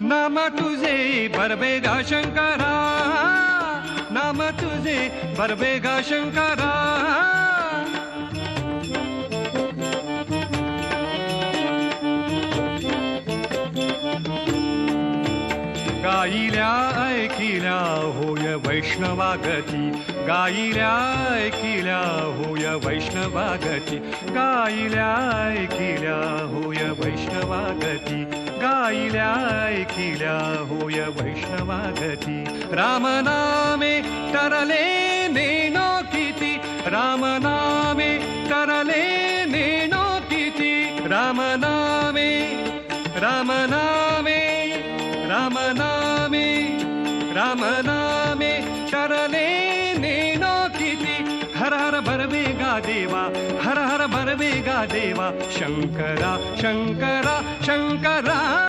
नाम तुझे बरबेगा शंकरा, नाम तुझे बरबेगा शंकरा. गायिल्या ऐकिल्या होय वैष्णवागती, गायिल्या ऐकिल्या होय वैष्णवागती, गायिल्या ऐकिल्या होय वैष्णवागती, गायिल्या ऐकिल्या होय वैष्णवागती. रामनामे तरले नेनो किती, रामनामे तरले नेनो किती, रामनामे रामनामे रामनामे रामनामे शरणे नेनो किती. हर हर बरबेगा देवा, हर हर बरबेगा देवा, शंकरा शंकरा शंकरा.